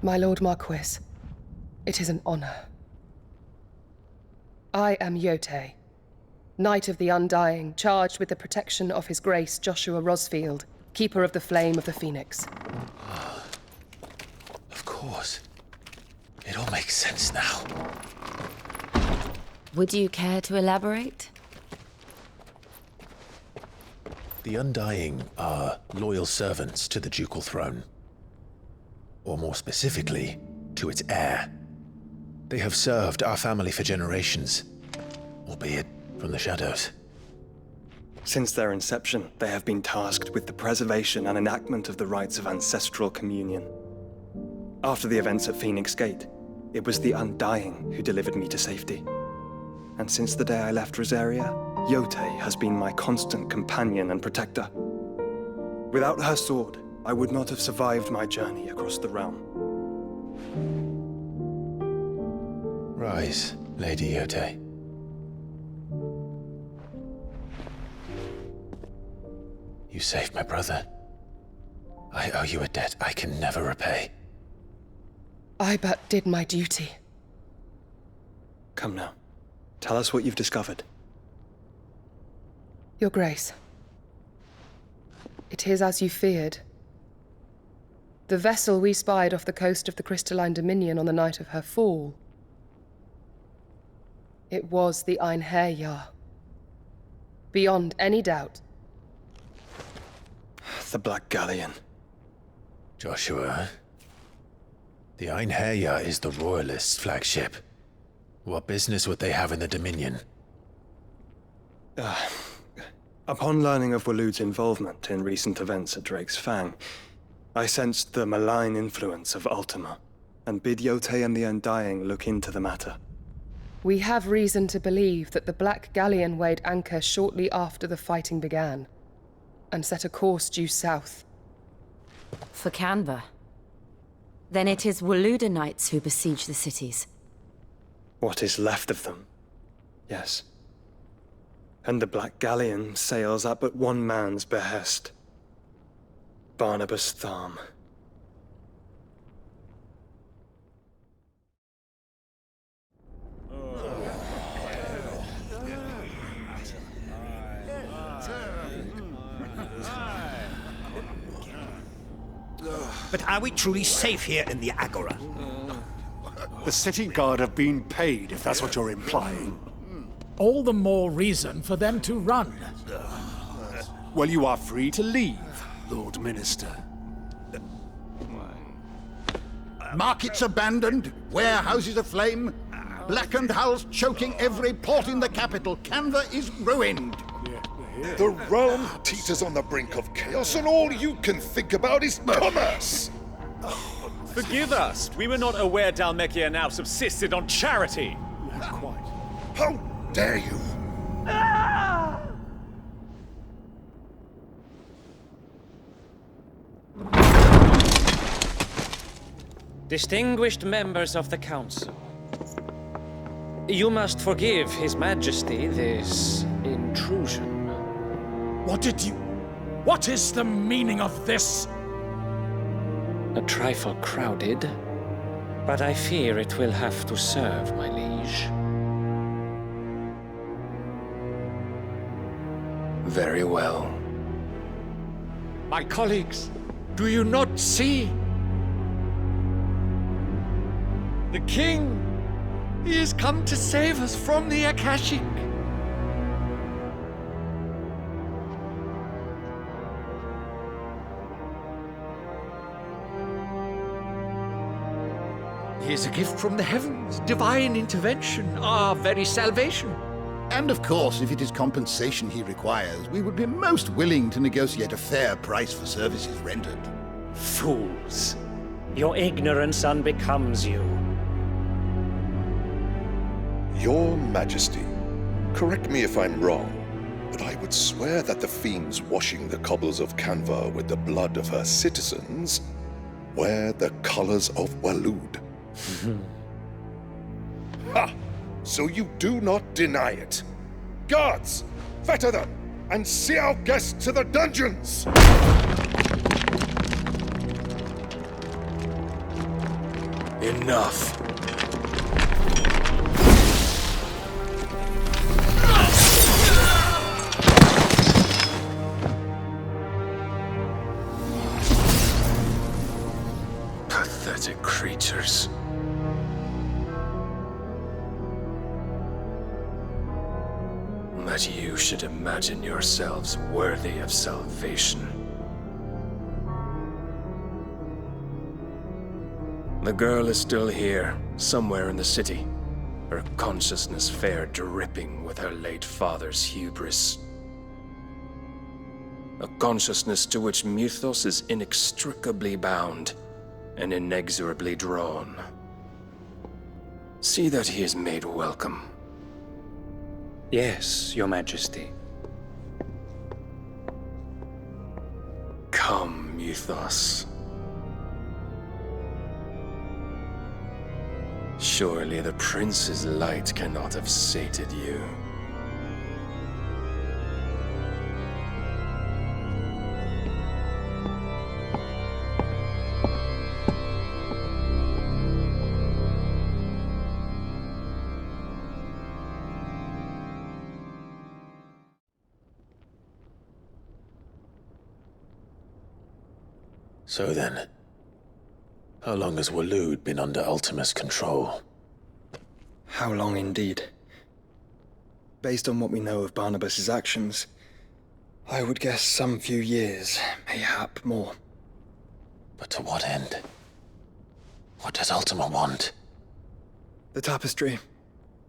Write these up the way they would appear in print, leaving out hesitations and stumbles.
My Lord Marquis, it is an honor. I am Yote, Knight of the Undying, charged with the protection of His Grace Joshua Rosfield, Keeper of the Flame of the Phoenix. Of course. It all makes sense now. Would you care to elaborate? The Undying are loyal servants to the ducal throne. Or more specifically, to its heir. They have served our family for generations, albeit from the shadows. Since their inception, they have been tasked with the preservation and enactment of the rites of ancestral communion. After the events at Phoenix Gate, it was the Undying who delivered me to safety. And since the day I left Rosaria, Yote has been my constant companion and protector. Without her sword, I would not have survived my journey across the realm. Rise, Lady Yote. You saved my brother. I owe you a debt I can never repay. I but did my duty. Come now. Tell us what you've discovered. Your Grace. It is as you feared. The vessel we spied off the coast of the Crystalline Dominion on the night of her fall. It was the Einherjar. Beyond any doubt. The Black Galleon. Joshua, the Einherjar is the Royalists' flagship. What business would they have in the Dominion? Upon learning of Waloed's involvement in recent events at Drake's Fang, I sensed the malign influence of Ultima, and bid Yote and the Undying look into the matter. We have reason to believe that the Black Galleon weighed anchor shortly after the fighting began, and set a course due south. For Canva. Then it is Waloed Knights who besiege the cities. What is left of them? Yes. And the Black Galleon sails at but one man's behest. Barnabas Tharm. But are we truly safe here in the Agora? The city guard have been paid, if that's what you're implying. All the more reason for them to run. Well, you are free to leave, Lord Minister. Markets abandoned, warehouses aflame, blackened hulls choking every port in the capital. Canva is ruined. The realm teeters on the brink of chaos, and all you can think about is commerce! Forgive us! We were not aware Dalmekia now subsisted on charity! Not quite. How dare you! Distinguished members of the Council, you must forgive His Majesty this intrusion. What is the meaning of this? A trifle crowded, but I fear it will have to serve, my liege. Very well. My colleagues, do you not see? The King! He has come to save us from the Akashic! He is a gift from the heavens, divine intervention, our very salvation. And of course, if it is compensation he requires, we would be most willing to negotiate a fair price for services rendered. Fools! Your ignorance unbecomes you. Your Majesty, correct me if I'm wrong, but I would swear that the fiends washing the cobbles of Canva with the blood of her citizens wear the colors of Waloed. Ha! So you do not deny it. Guards, fetter them, and see our guests to the dungeons! Enough. Pathetic creatures. That you should imagine yourselves worthy of salvation. The girl is still here, somewhere in the city, her consciousness fair dripping with her late father's hubris. A consciousness to which Mythos is inextricably bound and inexorably drawn. See that he is made welcome. Yes, Your Majesty. Come, Mythos. Surely the prince's light cannot have sated you. So then, how long has Waloed been under Ultima's control? How long indeed? Based on what we know of Barnabas's actions, I would guess some few years, mayhap more. But to what end? What does Ultima want? The tapestry.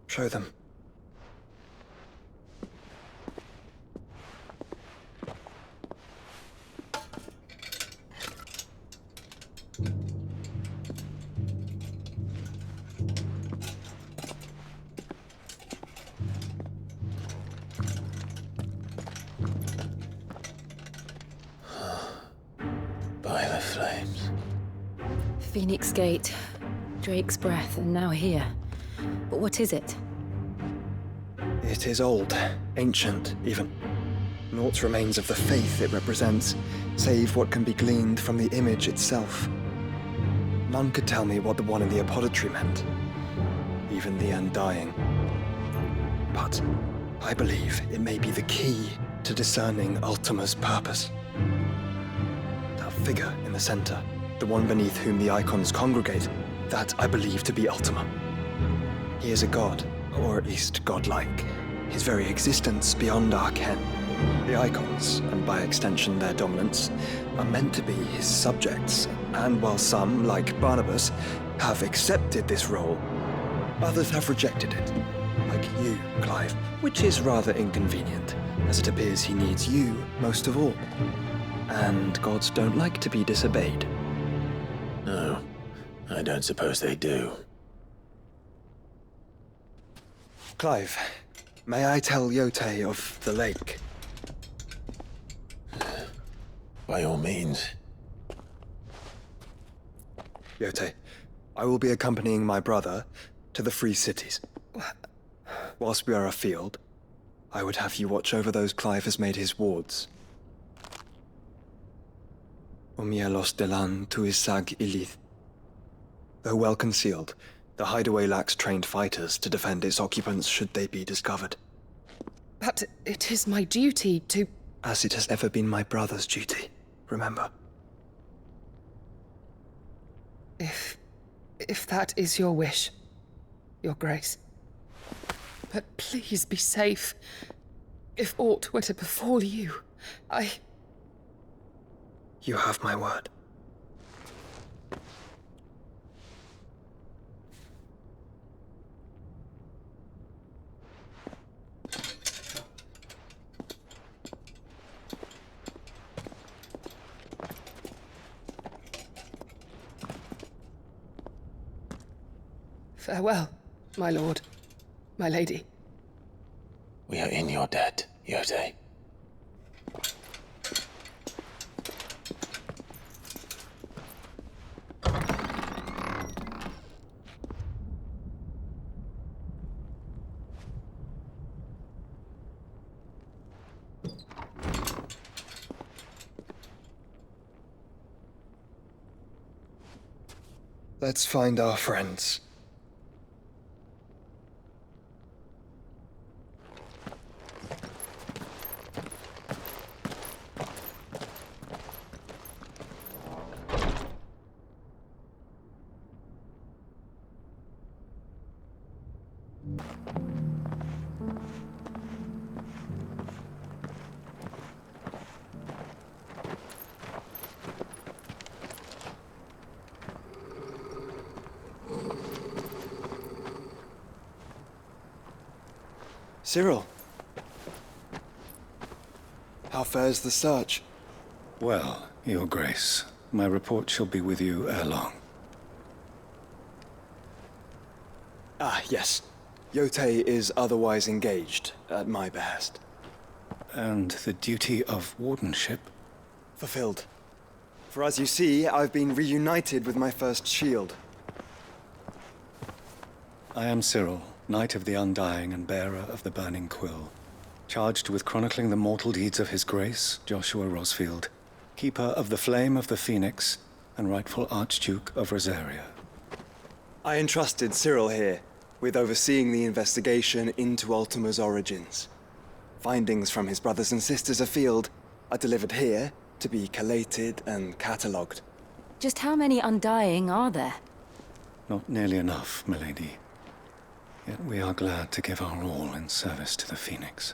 Show them. By the flames. Phoenix Gate, Drake's Breath, and now here. But what is it? It is old, ancient, even. Naught remains of the faith it represents, save what can be gleaned from the image itself. None could tell me what the one in the apothecary meant, even the Undying. But I believe it may be the key to discerning Ultima's purpose. That figure in the center, the one beneath whom the icons congregate, that I believe to be Ultima. He is a god, or at least godlike, his very existence beyond our ken. The icons, and by extension their dominants, are meant to be his subjects, and while some, like Barnabas, have accepted this role, others have rejected it. Like you, Clive, which is rather inconvenient, as it appears he needs you most of all. And gods don't like to be disobeyed. No, I don't suppose they do. Clive, may I tell Yote of the lake? By all means. Yote, I will be accompanying my brother to the Free Cities. Whilst we are afield, I would have you watch over those Clive has made his wards. Umielos delan tuisag ilith. Though well concealed, the hideaway lacks trained fighters to defend its occupants should they be discovered. But it is my duty to... As it has ever been my brother's duty, remember. If that is your wish, Your Grace. But please be safe. If aught were to befall you, You have my word. Farewell, my lord, my lady. We are in your debt, Yote. Let's find our friends. Cyril. How fares the search? Well, Your Grace, my report shall be with you ere long. Ah, yes. Yotei is otherwise engaged, at my behest. And the duty of wardenship? Fulfilled. For as you see, I've been reunited with my first shield. I am Cyril, Knight of the Undying and bearer of the Burning Quill, charged with chronicling the mortal deeds of His Grace, Joshua Rosfield, Keeper of the Flame of the Phoenix, and rightful Archduke of Rosaria. I entrusted Cyril here with overseeing the investigation into Ultima's origins. Findings from his brothers and sisters afield are delivered here to be collated and catalogued. Just how many Undying are there? Not nearly enough, milady. Yet we are glad to give our all in service to the Phoenix.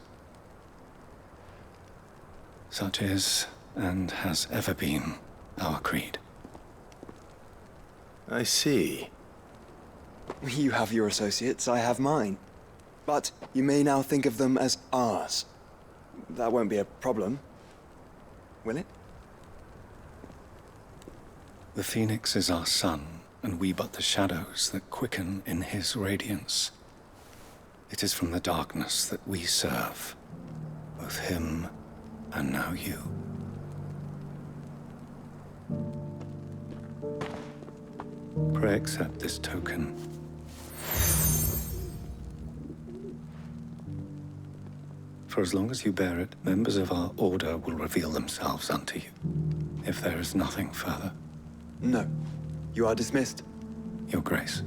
Such is, and has ever been, our creed. I see. You have your associates, I have mine. But you may now think of them as ours. That won't be a problem, will it? The Phoenix is our sun, and we but the shadows that quicken in his radiance. It is from the darkness that we serve, both him and now you. Pray accept this token. For as long as you bear it, members of our order will reveal themselves unto you, if there is nothing further. No. You are dismissed. Your Grace.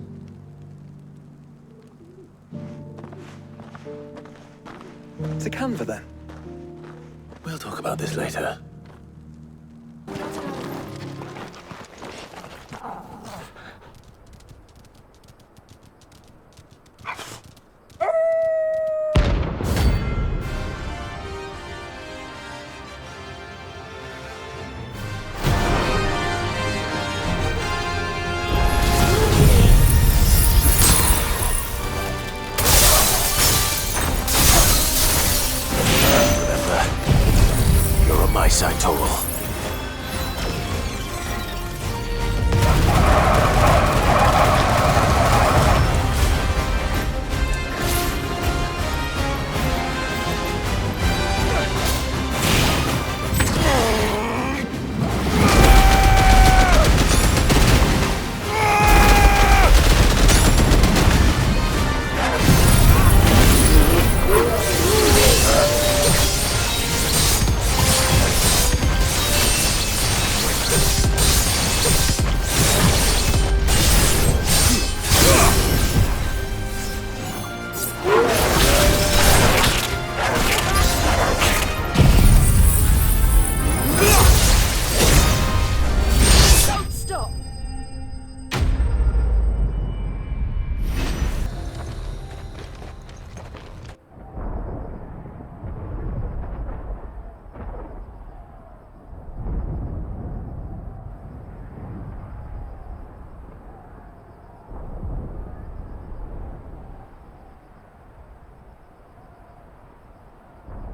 To Canva, then. We'll talk about this later. My side, Total.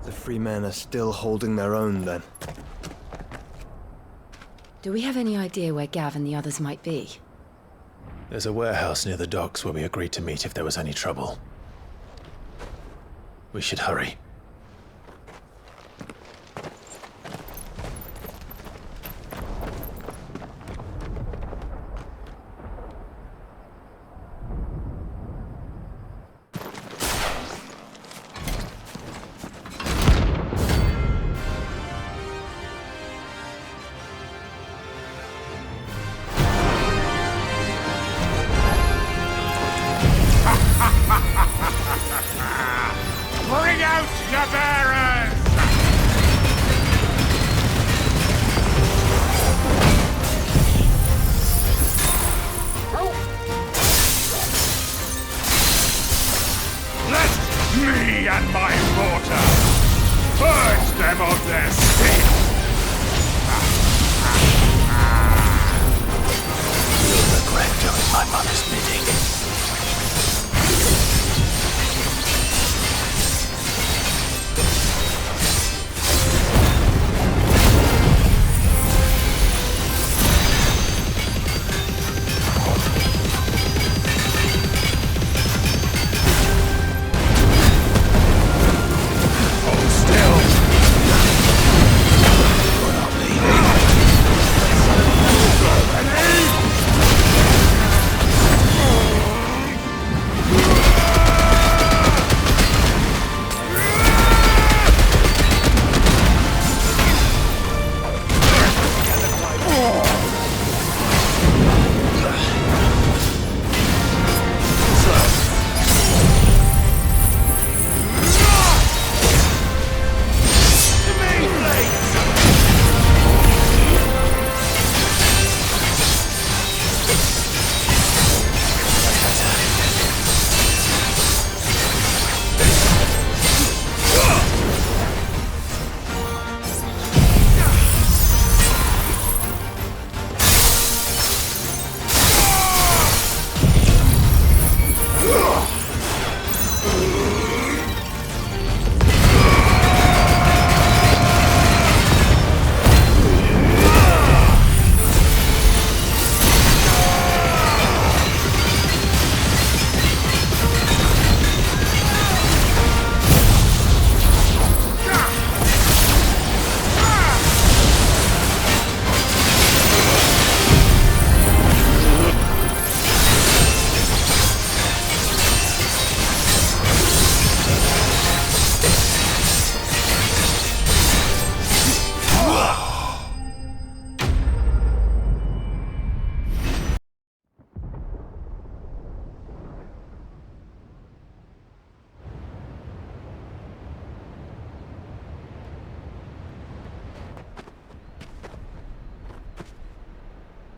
The free men are still holding their own, then. Do we have any idea where Gav and the others might be? There's a warehouse near the docks where we agreed to meet if there was any trouble. We should hurry. Out, your bearers! Let me and my mortar purge them of their sin! You'll regret doing my mother's bidding.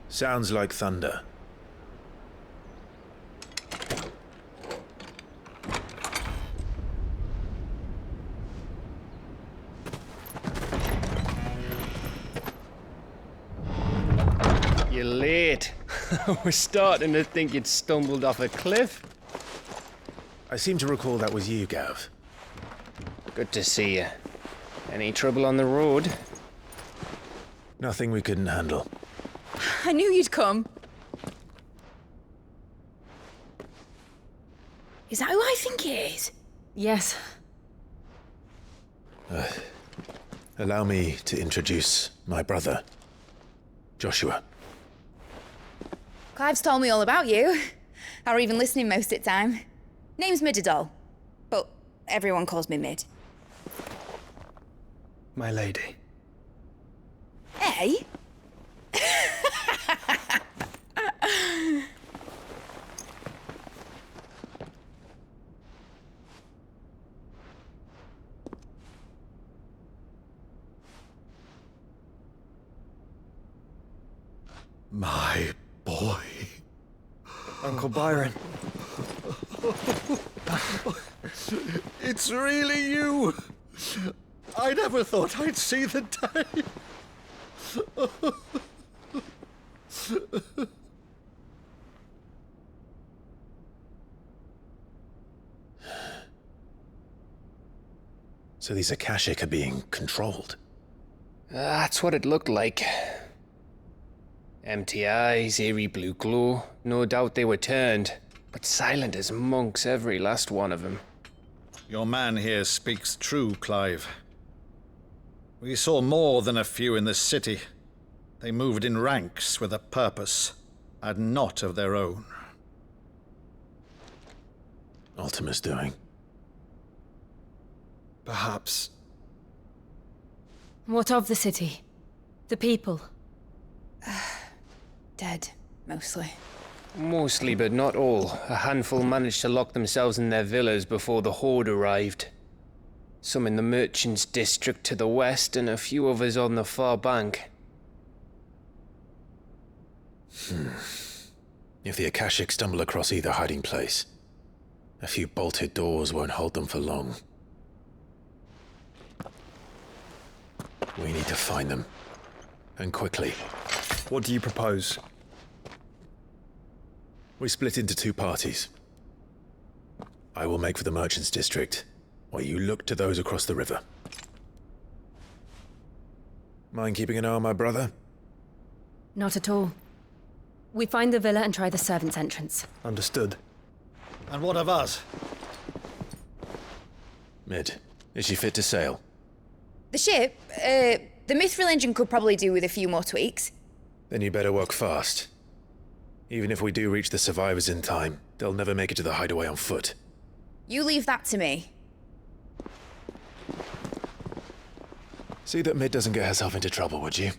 Sounds like thunder. You're late. We're starting to think you'd stumbled off a cliff. I seem to recall that was you, Gav. Good to see you. Any trouble on the road? Nothing we couldn't handle. I knew you'd come. Is that who I think it is? Yes. Allow me to introduce my brother, Joshua. Clive's told me all about you. Or even listening most of the time. Name's Midadol, but everyone calls me Mid. My lady. Eh? My boy. Uncle Byron. It's really you. I never thought I'd see the day. So these Akashic are being controlled. That's what it looked like. Empty eyes, eerie blue glow. No doubt they were turned, but silent as monks, every last one of them. Your man here speaks true, Clive. We saw more than a few in the city. They moved in ranks with a purpose, and not of their own. Ultima's doing. Perhaps. What of the city? The people? Dead, mostly. Mostly, but not all. A handful managed to lock themselves in their villas before the Horde arrived. Some in the merchants' district to the west, and a few others on the far bank. If the Akashic stumble across either hiding place, a few bolted doors won't hold them for long. We need to find them. And quickly. What do you propose? We split into two parties. I will make for the merchants' district, while you look to those across the river. Mind keeping an eye on my brother? Not at all. We find the villa and try the servants' entrance. Understood. And what of us? Mid, is she fit to sail? The ship, the mithril engine could probably do with a few more tweaks. Then you better work fast. Even if we do reach the survivors in time, they'll never make it to the hideaway on foot. You leave that to me. See that Mid doesn't get herself into trouble, would you?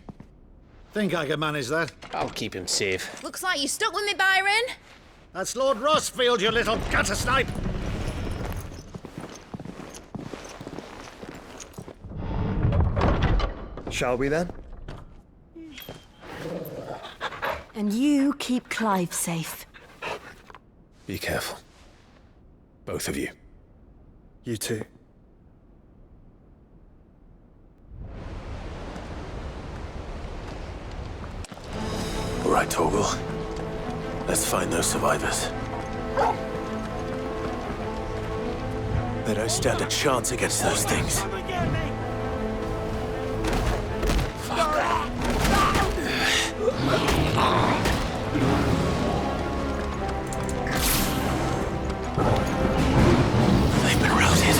Think I can manage that? I'll keep him safe. Looks like you stuck with me, Byron. That's Lord Rossfield, you little gutter snipe! Shall we then? And you keep Clive safe. Be careful. Both of you. You too. All right, Torgal. Let's find those survivors. They don't stand a chance against those things. They've been routed.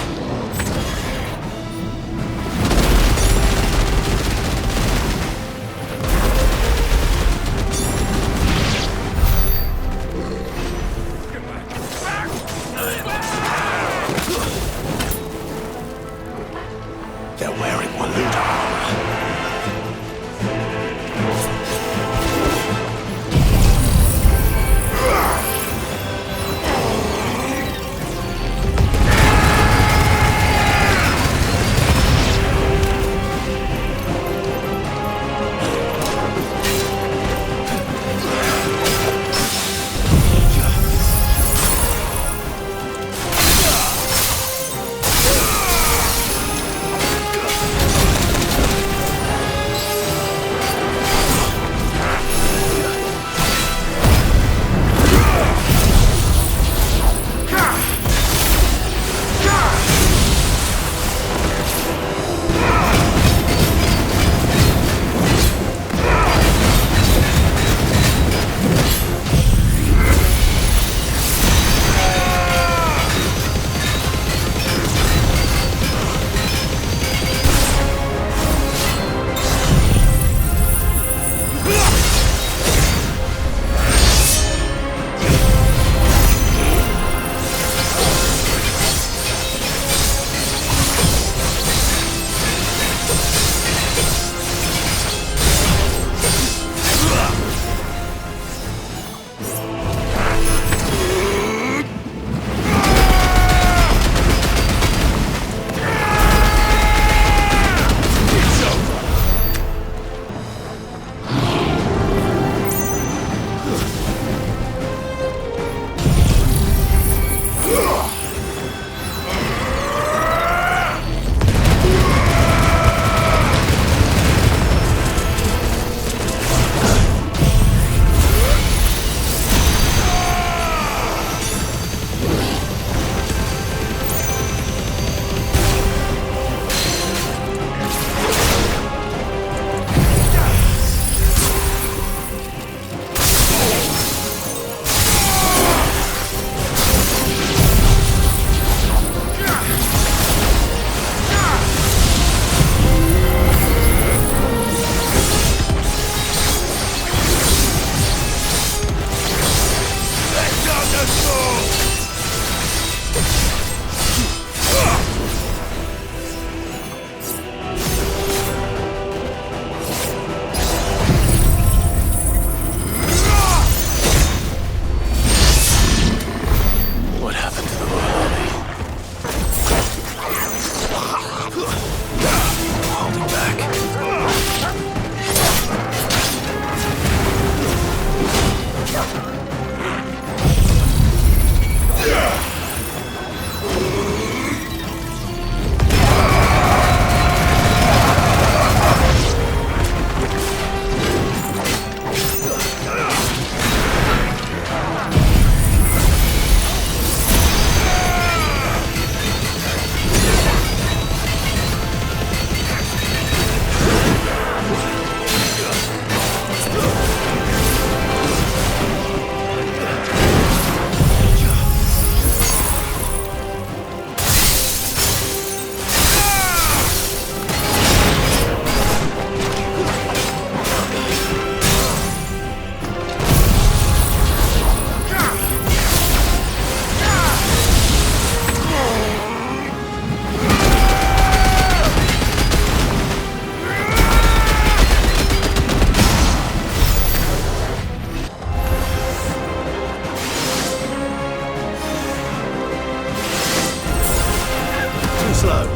slow.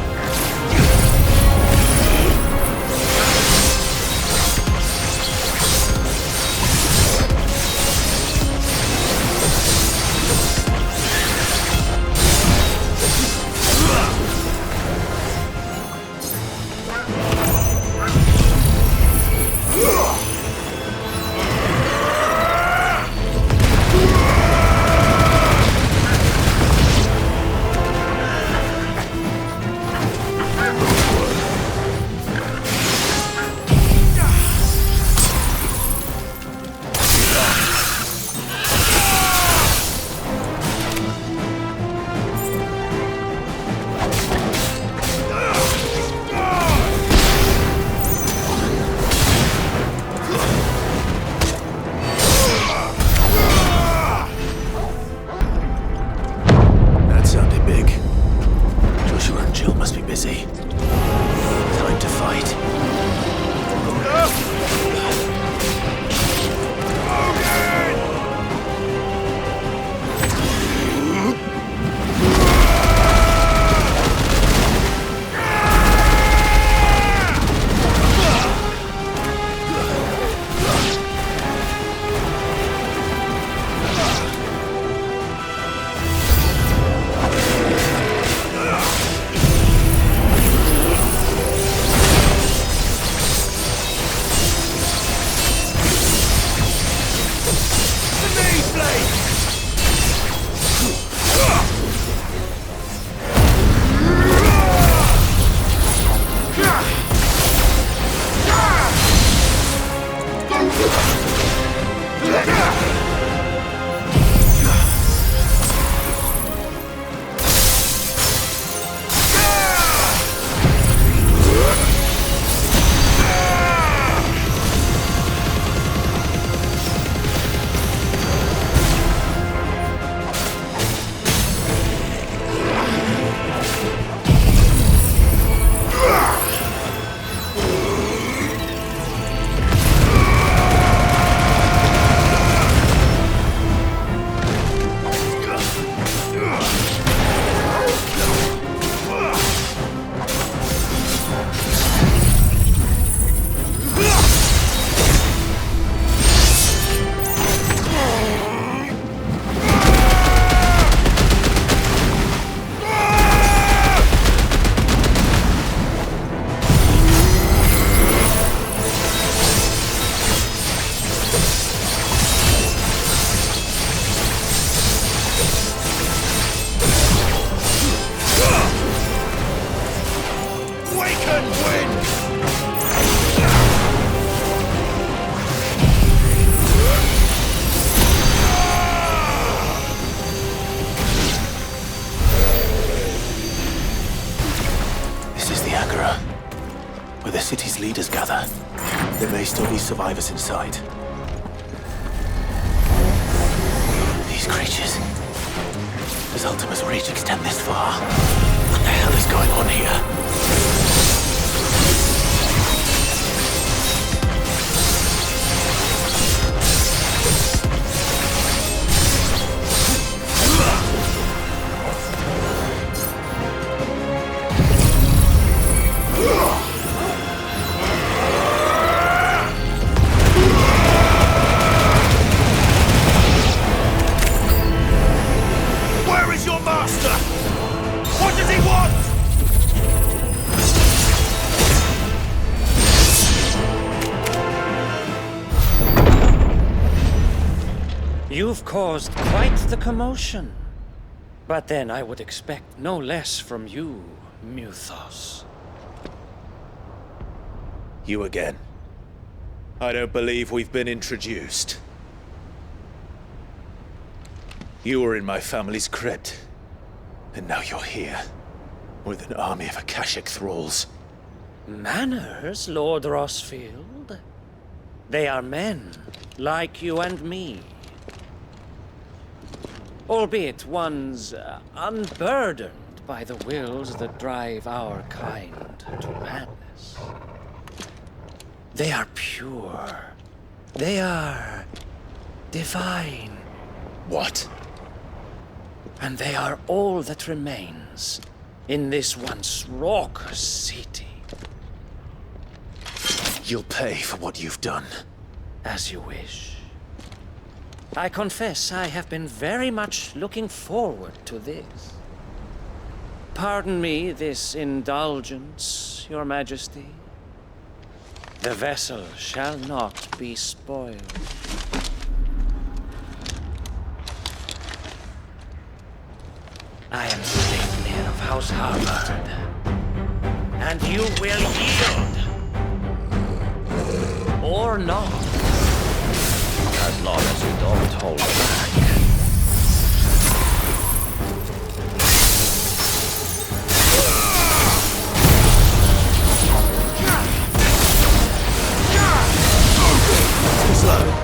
Where the city's leaders gather. There may still be survivors inside. These creatures... Does Ultima's reach extend this far? What the hell is going on here? You've caused quite the commotion. But then I would expect no less from you, Muthos. You again. I don't believe we've been introduced. You were in my family's crypt. And now you're here. With an army of Akashic thralls. Manners, Lord Rosfield? They are men, like you and me. Albeit ones unburdened by the wills that drive our kind to madness. They are pure. They are divine. What? And they are all that remains in this once raucous city. You'll pay for what you've done. As you wish. I confess I have been very much looking forward to this. Pardon me this indulgence, Your Majesty. The vessel shall not be spoiled. I am Sleipnir of House Harvard, and you will yield. Or not. As long as you don't hold back. Slow.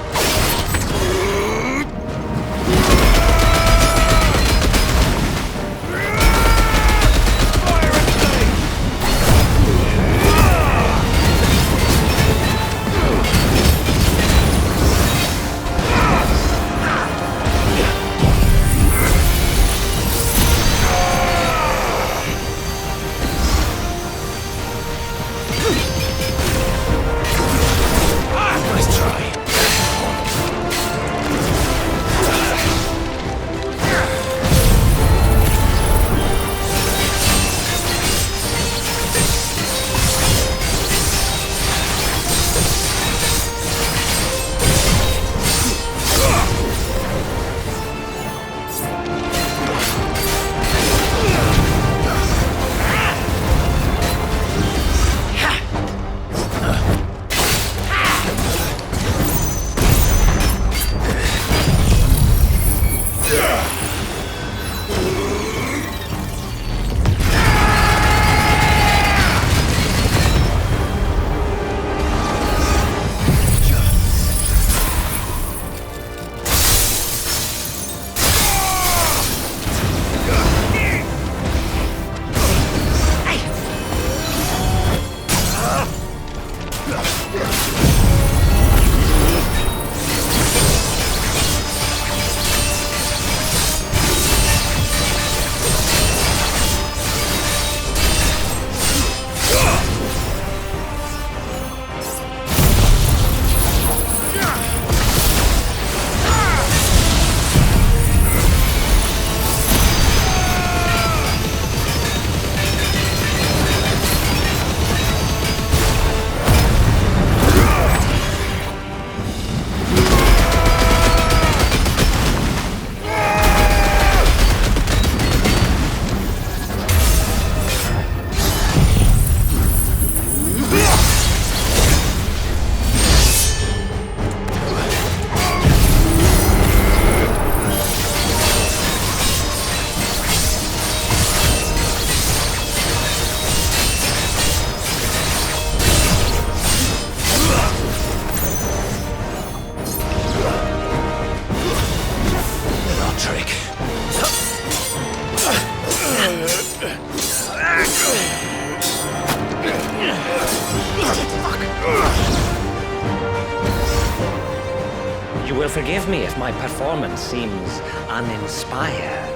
You will forgive me if my performance seems uninspired.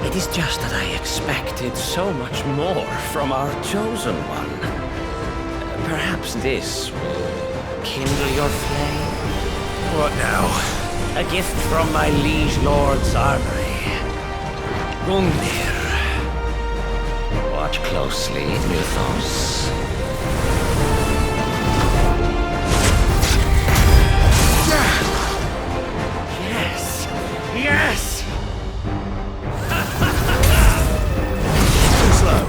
It is just that I expected so much more from our chosen one. Perhaps this will kindle your flame? What now? A gift from my liege lord's armory. Gungnir. Watch closely, Mythos. Yes! Yes! Too slow.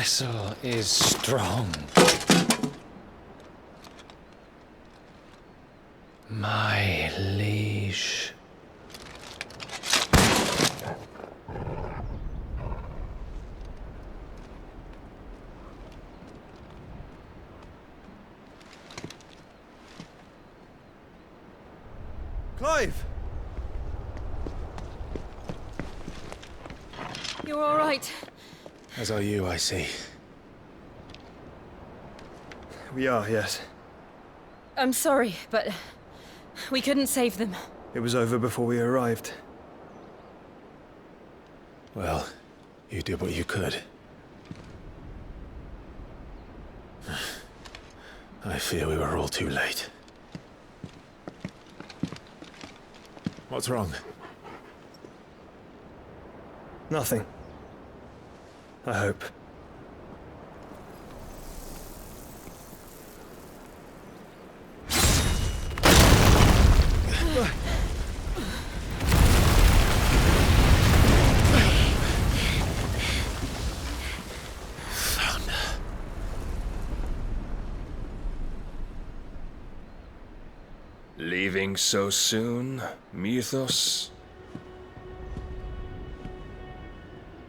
vessel is strong. My liege. Clive! You're all right. As are you, I see. We are, yes. I'm sorry, but we couldn't save them. It was over before we arrived. Well, you did what you could. I fear we were all too late. What's wrong? Nothing. I hope. Leaving so soon, Mythos?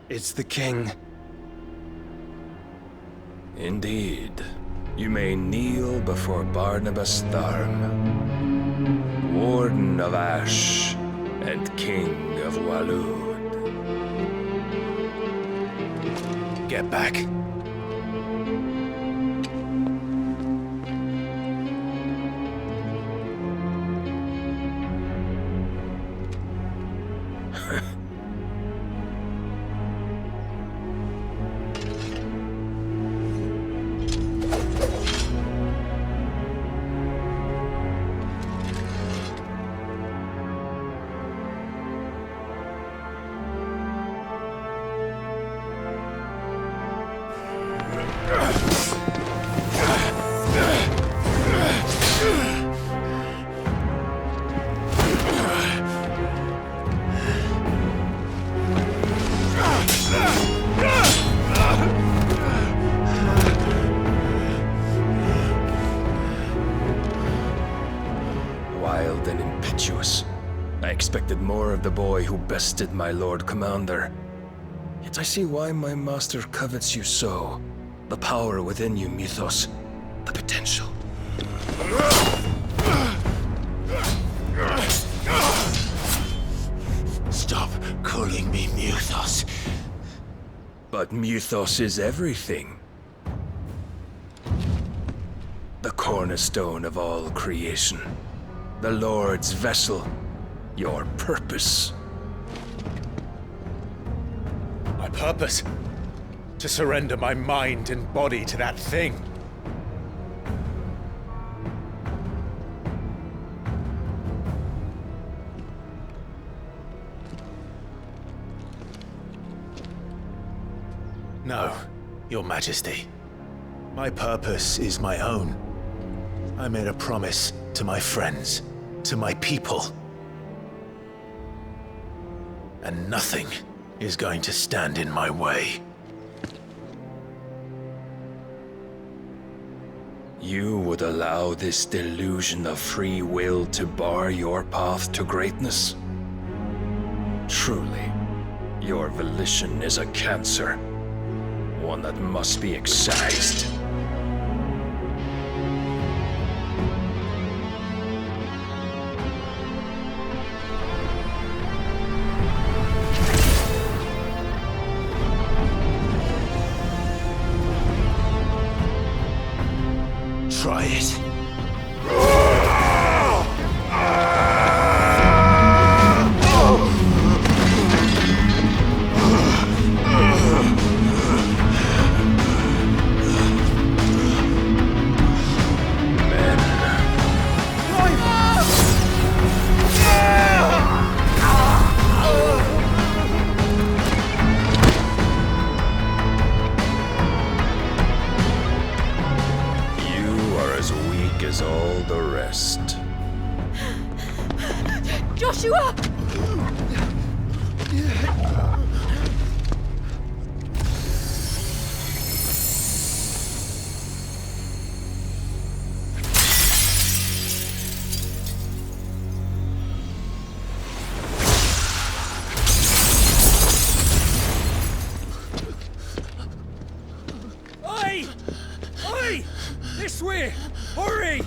It's the king. Indeed. You may kneel before Barnabas Tharm, Warden of Ash and King of Waloed. Get back. Wild and impetuous. I expected more of the boy who bested my Lord Commander. Yet I see why my master covets you so. The power within you, Mythos. The potential. Stop calling me Mythos. But Mythos is everything. The cornerstone of all creation. The Lord's vessel. Your purpose. My purpose? To surrender my mind and body to that thing. No, Your Majesty. My purpose is my own. I made a promise to my friends, to my people. And nothing is going to stand in my way. You would allow this delusion of free will to bar your path to greatness? Truly, your volition is a cancer. One that must be excised. Try it. As all the rest. Joshua! Oi! Oi! This way! Hurry!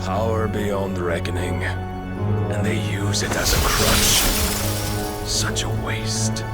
Power beyond reckoning, and they use it as a crutch. Such a waste.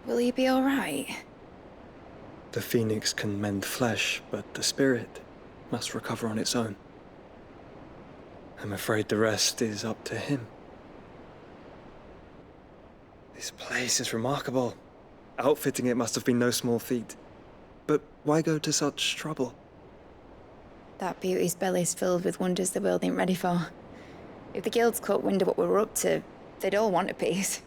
Will he be all right? The phoenix can mend flesh, but the spirit must recover on its own. I'm afraid the rest is up to him. This place is remarkable. Outfitting it must have been no small feat. But why go to such trouble? That beauty's belly's filled with wonders the world ain't ready for. If the guilds caught wind of what we were up to, they'd all want a piece.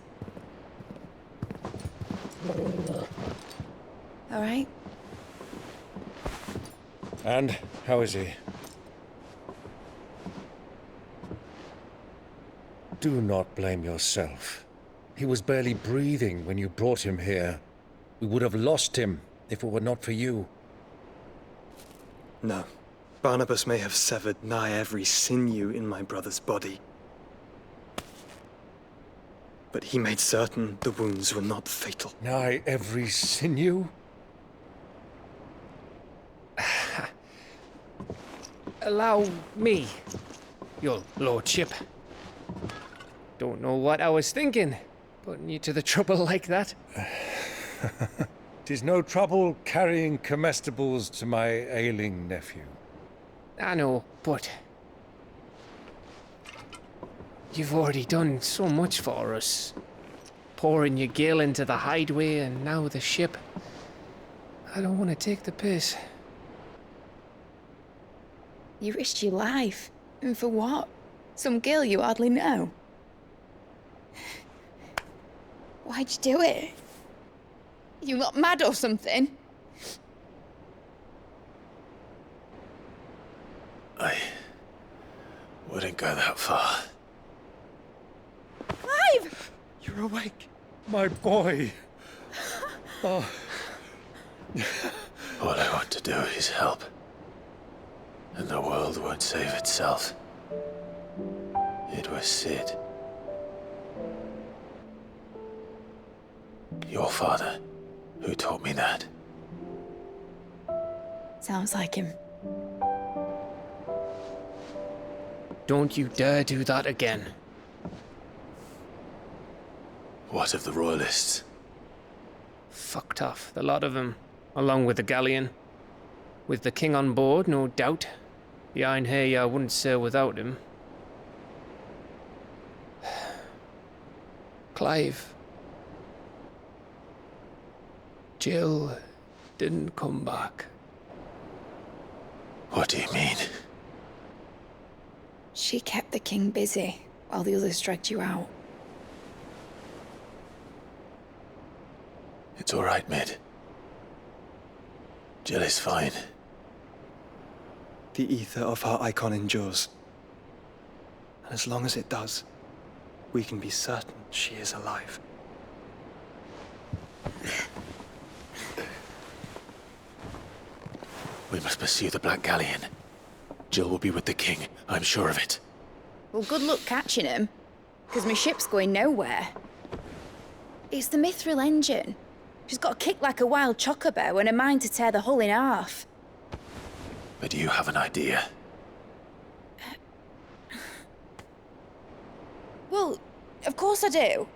All right? And how is he? Do not blame yourself. He was barely breathing when you brought him here. We would have lost him if it were not for you. No. Barnabas may have severed nigh every sinew in my brother's body. But he made certain the wounds were not fatal. Nigh every sinew? Allow me, your lordship. Don't know what I was thinking, putting you to the trouble like that. 'Tis no trouble carrying comestibles to my ailing nephew. I know, but you've already done so much for us. Pouring your gil into the hideaway and now the ship. I don't want to take the piss. You risked your life. And for what? Some girl you hardly know. Why'd you do it? You not mad or something? I wouldn't go that far. Clive! You're awake. My boy. Oh. All I want to do is help. And the world won't save itself. It was Sid. Your father, who taught me that. Sounds like him. Don't you dare do that again. What of the Royalists? Fucked off, the lot of them, along with the galleon. With the king on board, no doubt. The Iron Hair I wouldn't sail without him. Clive. Jill didn't come back. What do you mean? She kept the king busy while the others dragged you out. It's all right, Mid. Jill is fine. The ether of her icon endures. And as long as it does, we can be certain she is alive. We must pursue the Black Galleon. Jill will be with the king, I'm sure of it. Well, good luck catching him, because my ship's going nowhere. It's the Mithril engine. She's got a kick like a wild chocobo and a mind to tear the hull in half. But you have an idea. Well, of course I do.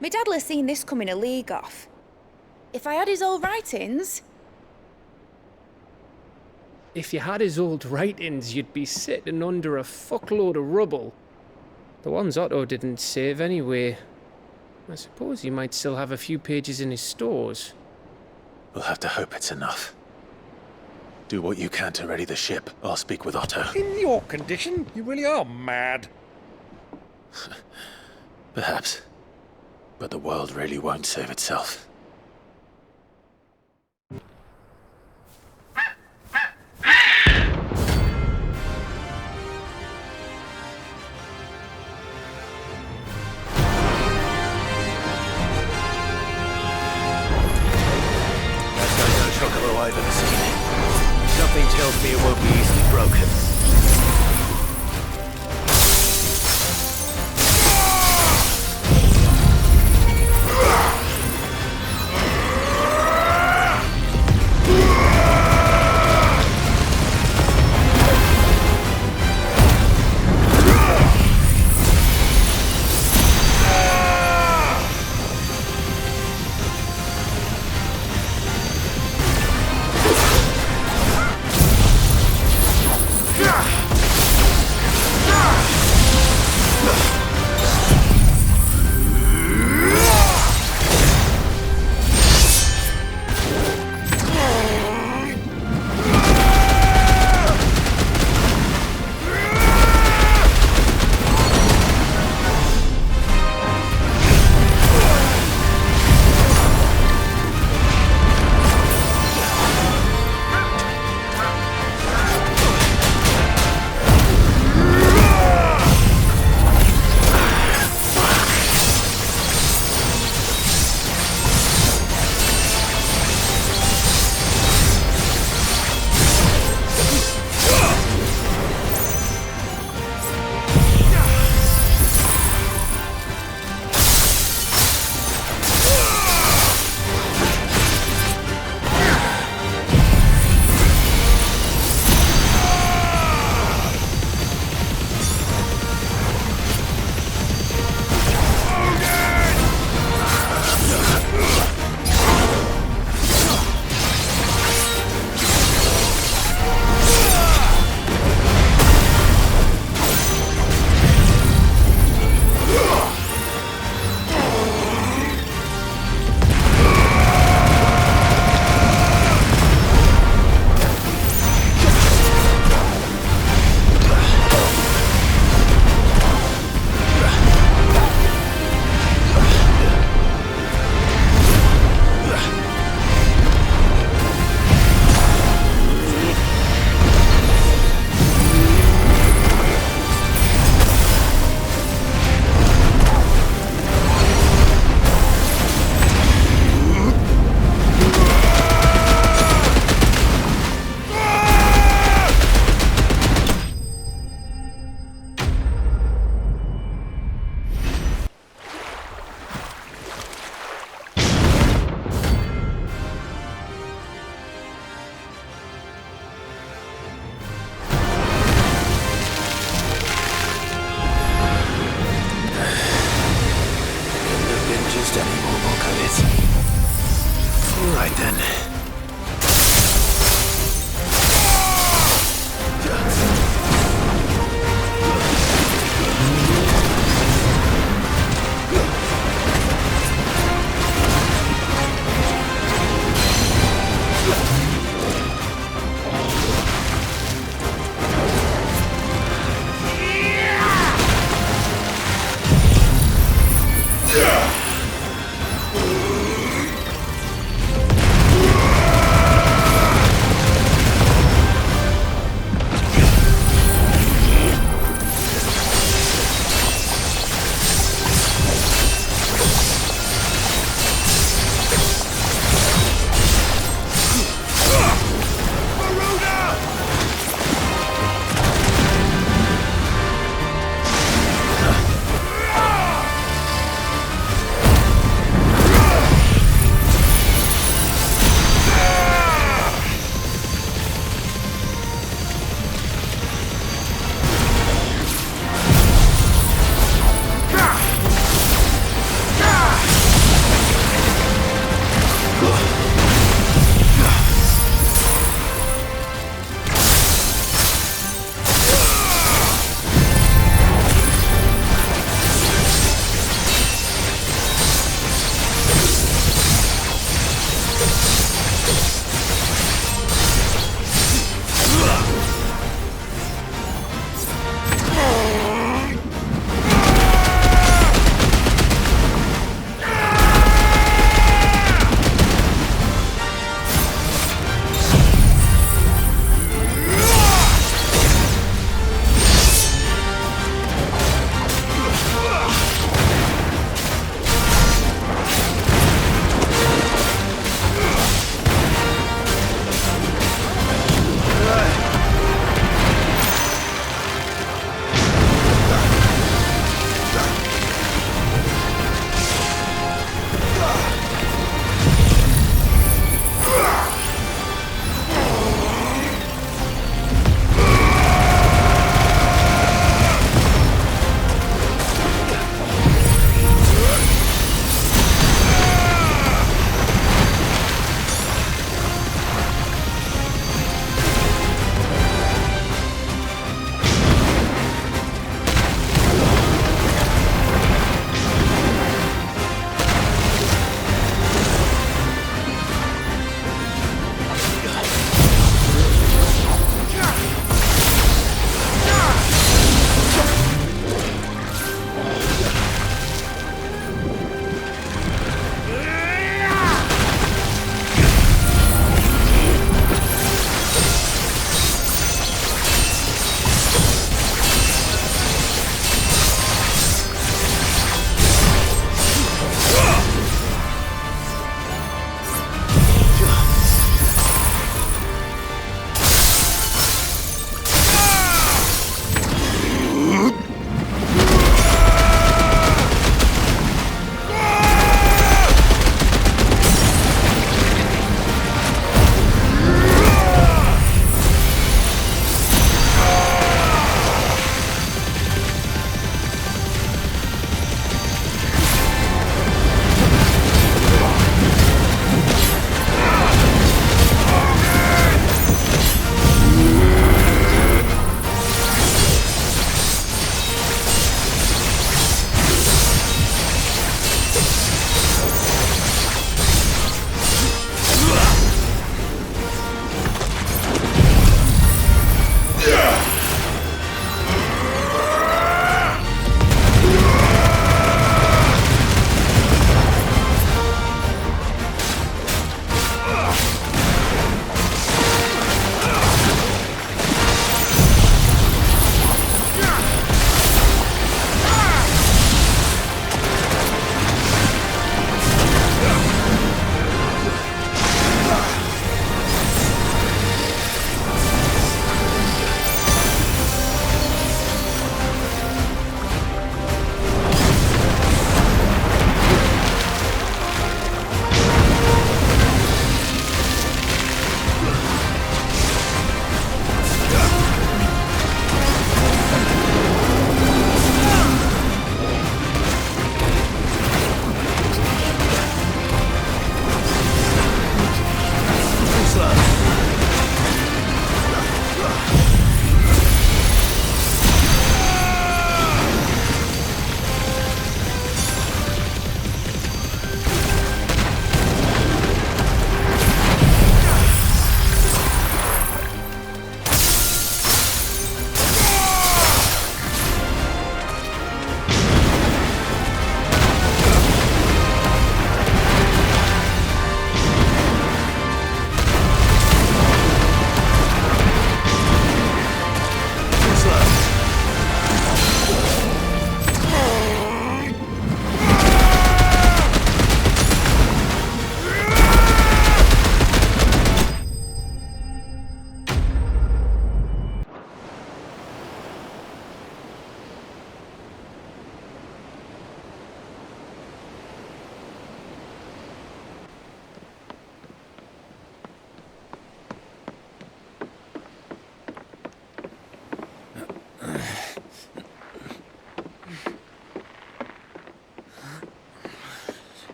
My dad'll have seen this coming a league off. If I had his old writings... If you had his old writings, you'd be sitting under a fuckload of rubble. The ones Otto didn't save anyway. I suppose he might still have a few pages in his stores. We'll have to hope it's enough. Do what you can to ready the ship. I'll speak with Otto. In your condition, you really are mad. Perhaps. But the world really won't save itself. I've ever seen. Something tells me it won't be easily broken.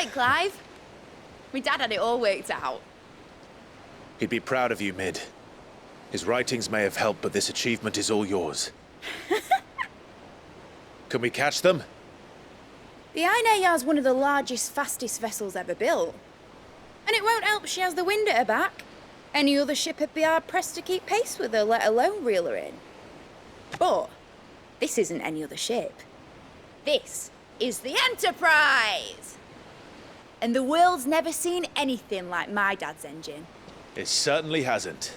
right, Clive. My dad had it all worked out. He'd be proud of you, Mid. His writings may have helped, but this achievement is all yours. Can we catch them? The Ainayar's one of the largest, fastest vessels ever built. And it won't help she has the wind at her back. Any other ship would be hard-pressed to keep pace with her, let alone reel her in. But this isn't any other ship. This is the Enterprise! And the world's never seen anything like my dad's engine. It certainly hasn't.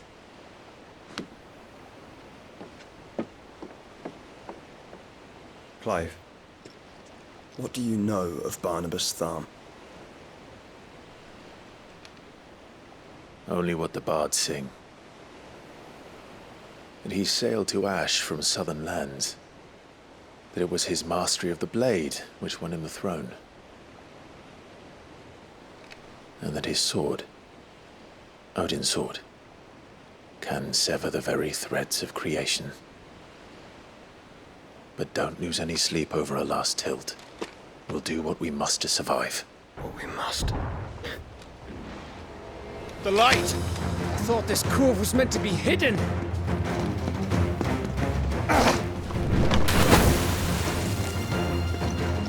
Clive, what do you know of Barnabas Thumb? Only what the bards sing. That he sailed to Ash from southern lands. That it was his mastery of the blade which won him the throne. And that his sword, Odin's sword, can sever the very threads of creation. But don't lose any sleep over a last tilt. We'll do what we must to survive. What we must. The light! I thought this cove was meant to be hidden.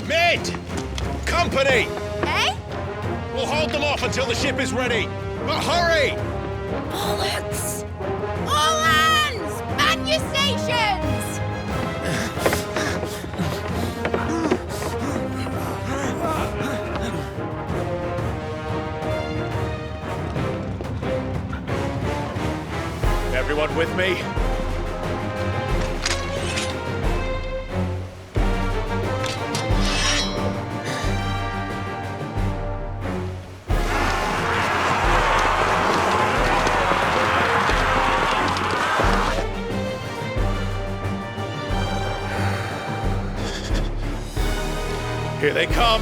Mid! Company! Eh? We'll hold them off until the ship is ready. But hurry! Bollocks! All hands! Man your stations! Everyone with me? Here they come!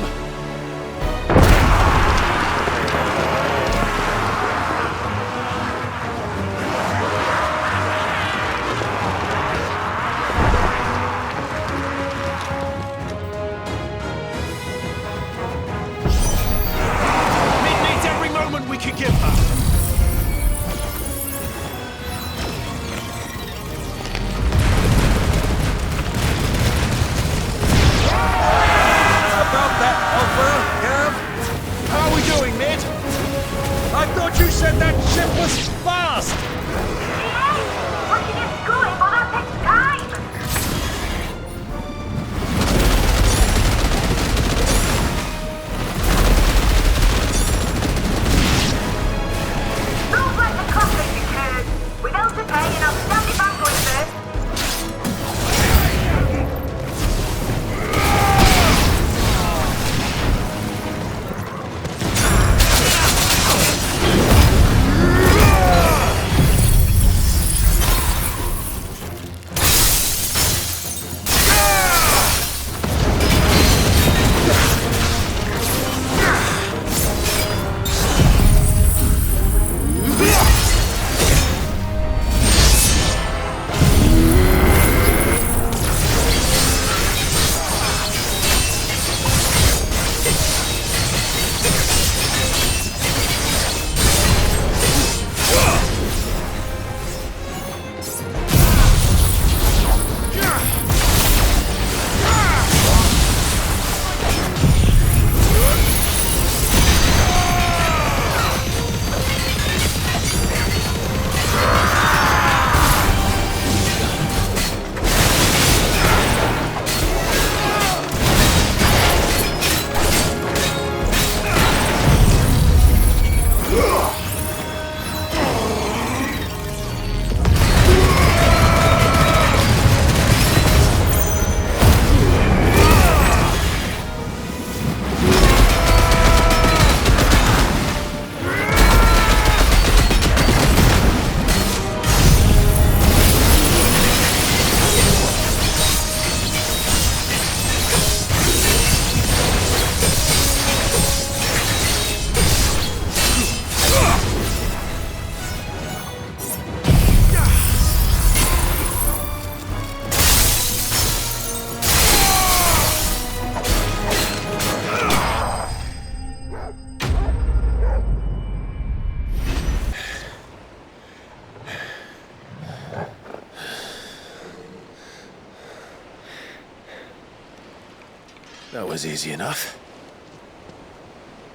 That was easy enough.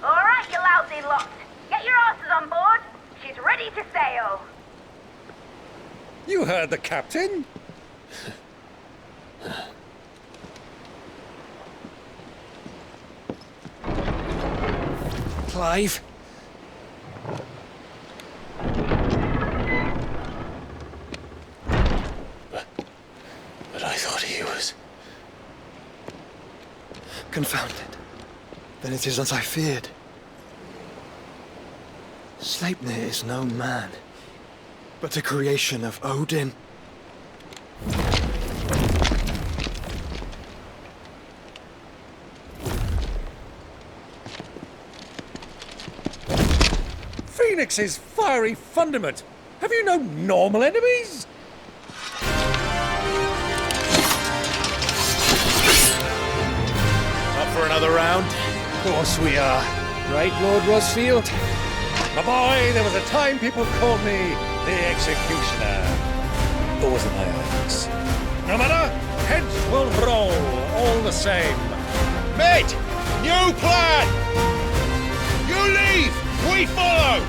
All right, you lousy lot. Get your asses on board. She's ready to sail. You heard the captain? Clive? But I thought he was... Confounded. Then it is as I feared. Sleipnir is no man, but a creation of Odin. Phoenix's fiery fundament! Have you no normal enemies? Up for another round? Of course we are. Right, Lord Rosfield? My boy, there was a time people called me the Executioner. Those are my eyes. No matter, heads will roll, all the same. Mate! New plan! You leave! We follow!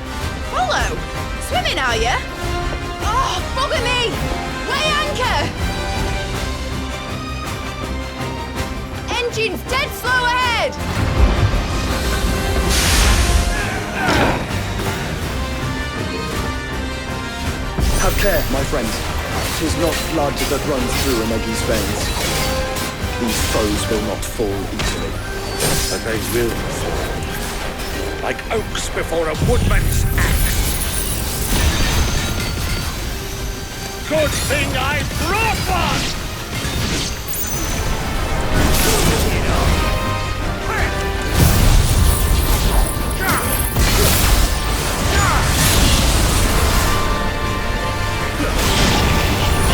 Follow? Swimming, are you? Oh, bugger me! Weigh anchor! Engine's dead slow ahead! Have care, my friend. 'Tis not blood that runs through an Eggie's veins. These foes will not fall easily. But they will fall. Like oaks before a woodman's axe. Good thing I brought one!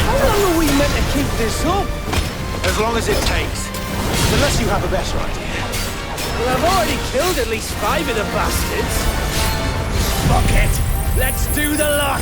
How long are we meant to keep this up? As long as it takes. Unless you have a better idea. Well, I've already killed at least 5 of the bastards. Fuck it! Let's do the lot!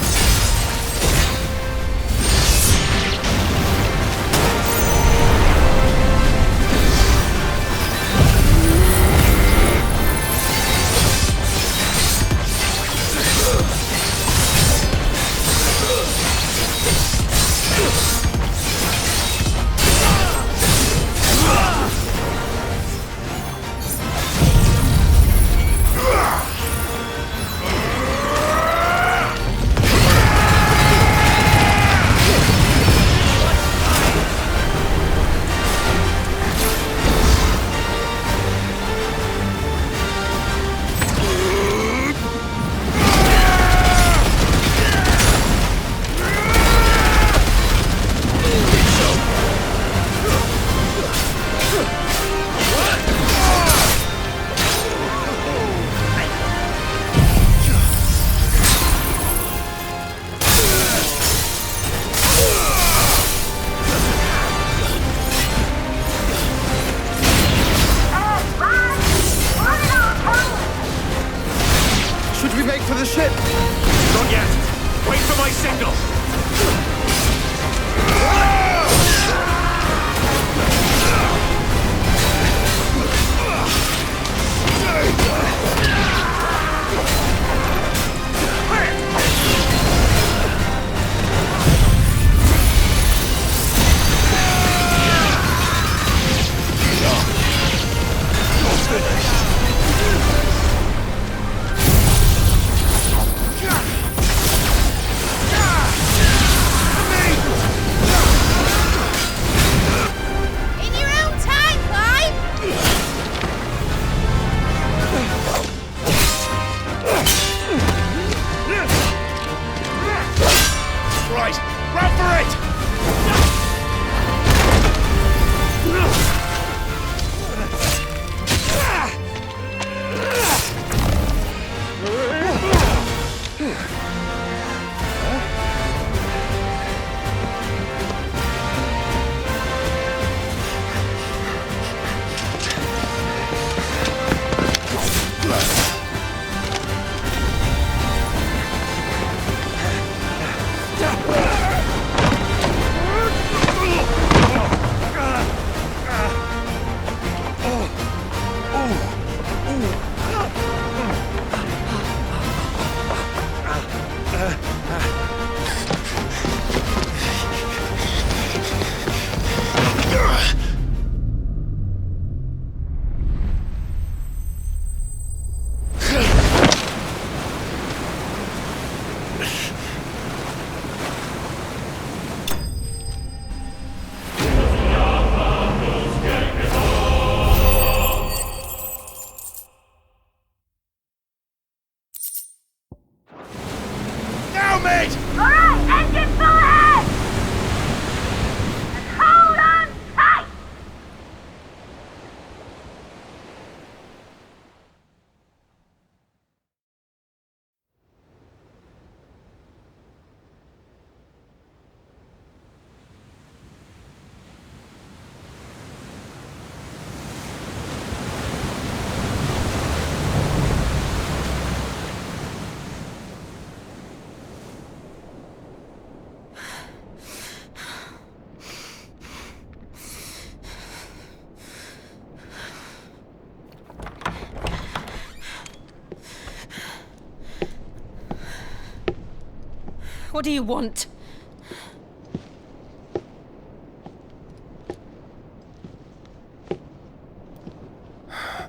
Now, mate! Alright, engine full ahead! And hold on tight! What do you want?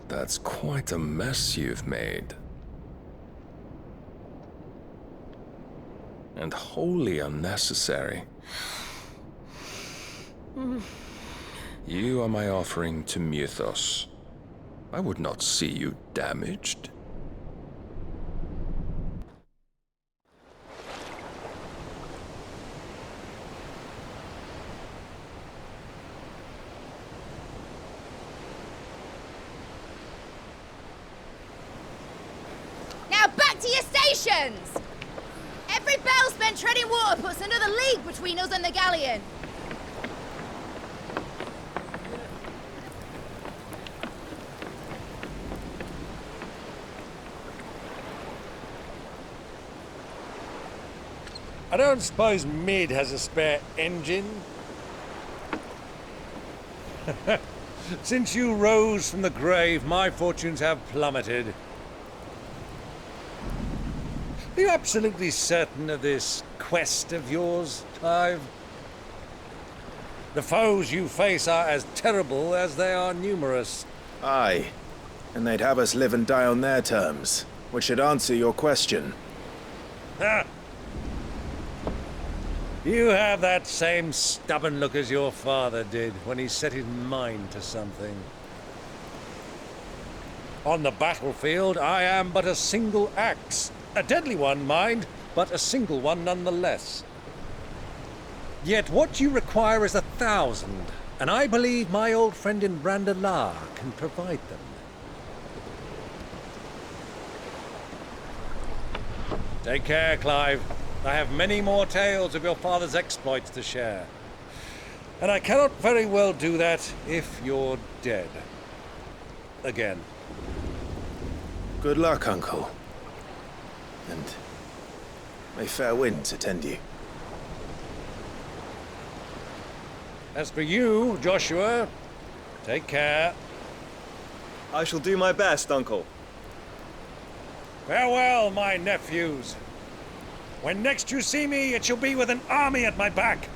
That's quite a mess you've made. And wholly unnecessary. You are my offering to Mythos. I would not see you damaged. Now back to your stations! Every bell spent treading water puts another league between us and the galleon. I don't suppose Mid has a spare engine? Since you rose from the grave, my fortunes have plummeted. Are you absolutely certain of this quest of yours, Clive? The foes you face are as terrible as they are numerous. Aye. And they'd have us live and die on their terms, which should answer your question. Ha! You have that same stubborn look as your father did when he set his mind to something. On the battlefield, I am but a single axe. A deadly one, mind, but a single one nonetheless. Yet what you require is 1,000, and I believe my old friend in Brandalar can provide them. Take care, Clive. I have many more tales of your father's exploits to share. And I cannot very well do that if you're dead. Again. Good luck, Uncle. And may fair winds attend you. As for you, Joshua, take care. I shall do my best, Uncle. Farewell, my nephews. When next you see me, it shall be with an army at my back.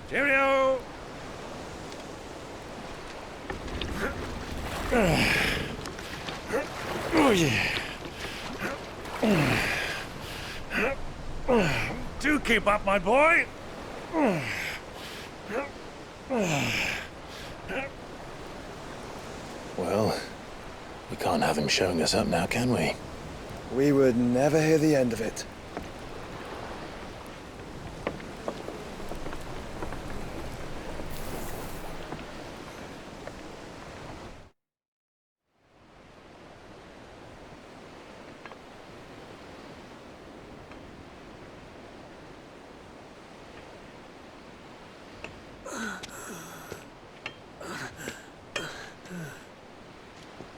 Cheerio! Oh, yeah. Do keep up, my boy. Well, we can't have him showing us up now, can we? We would never hear the end of it.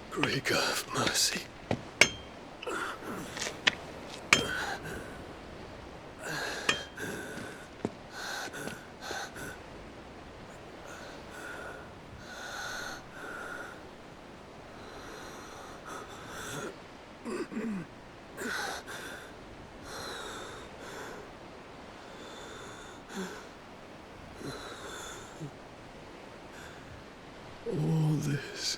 Greek of mercy. All this...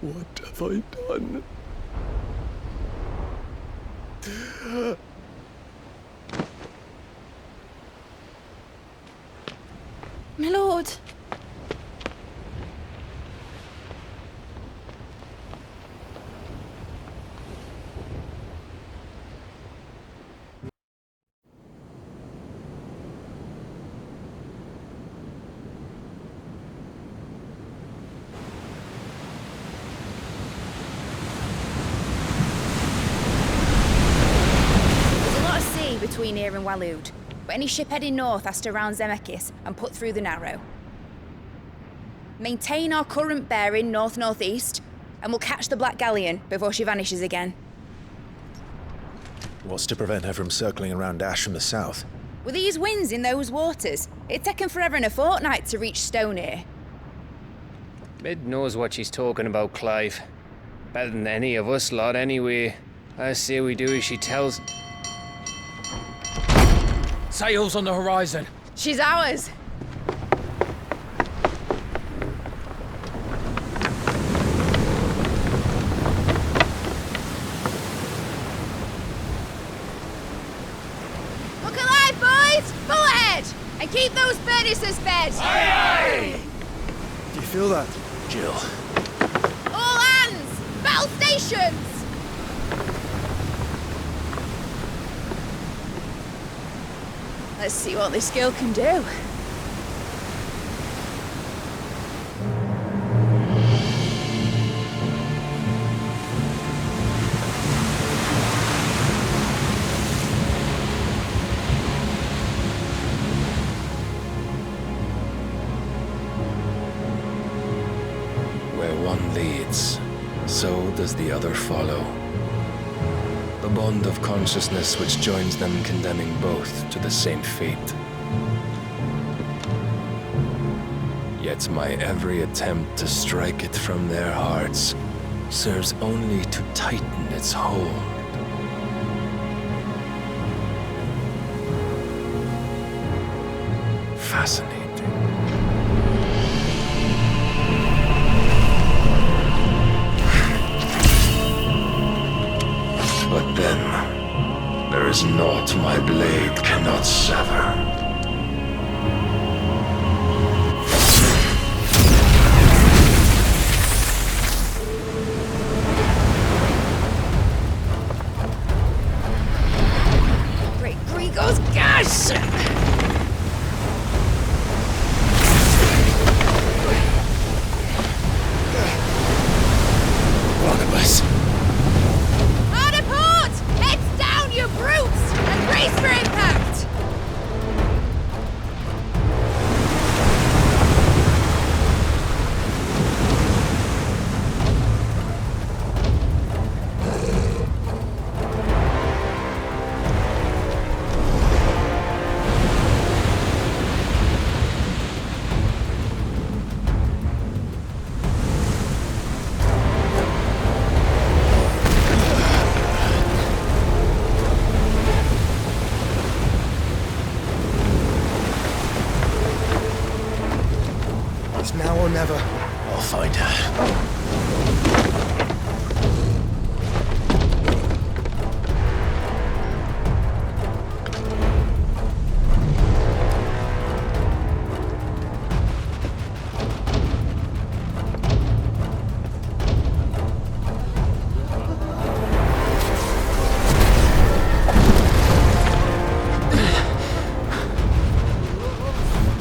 What have I done? My lord. Between here and Waloed, but any ship heading north has to round Zemeckis and put through the Narrow. Maintain our current bearing north-northeast, and we'll catch the Black Galleon before she vanishes again. What's to prevent her from circling around Ash from the south? With these winds in those waters, it'd taken forever and a fortnight to reach Stonehenge. Mid knows what she's talking about, Clive. Better than any of us lot, anyway. I say we do as she tells. Sails on the horizon. She's ours. Look alive, boys! Full ahead! And keep those furnaces fed! Aye, aye! Do you feel that? Jill. All hands! Battle stations! Let's see what this girl can do. Where one leads, so does the other follow. The bond of consciousness which joins them condemning both to the same fate. Yet my every attempt to strike it from their hearts serves only to tighten its hold. Fascinating. But then, there is naught my blade cannot sever. Great Grigos, gosh! Barnabas. Hard a port! Heads down, you brutes! And brace for impact! It's now or never. I'll find her.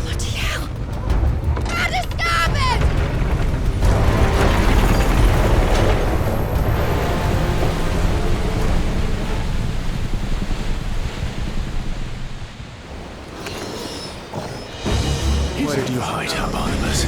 Bloody hell! Out of starboard! Where did you hide her, Barnabas?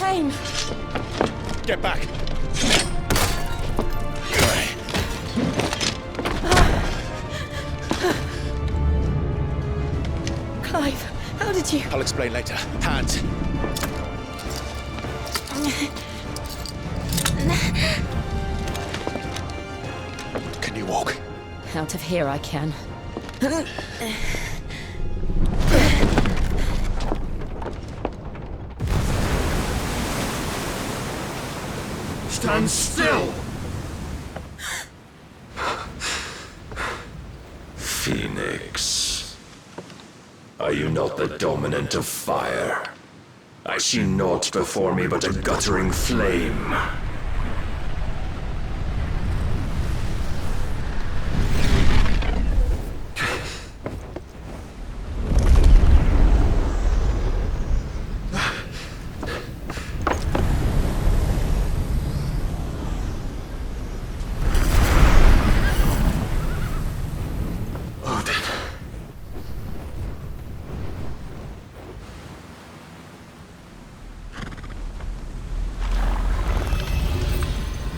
came. Get back. Clive, how did you... I'll explain later. Hands. Can you walk? Out of here I can. Stand still! Phoenix. Are you not the dominant of fire? I see naught before me but a guttering flame.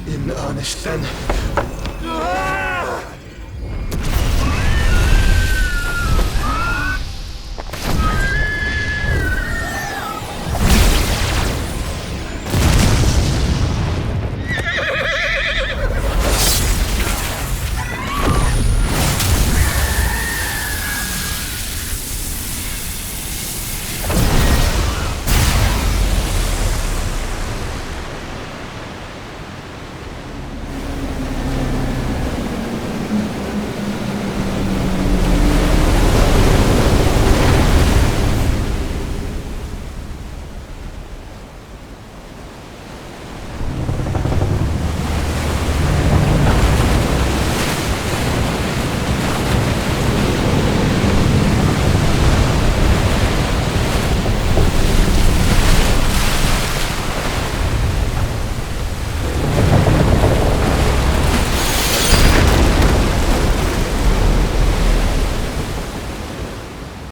In earnest, then.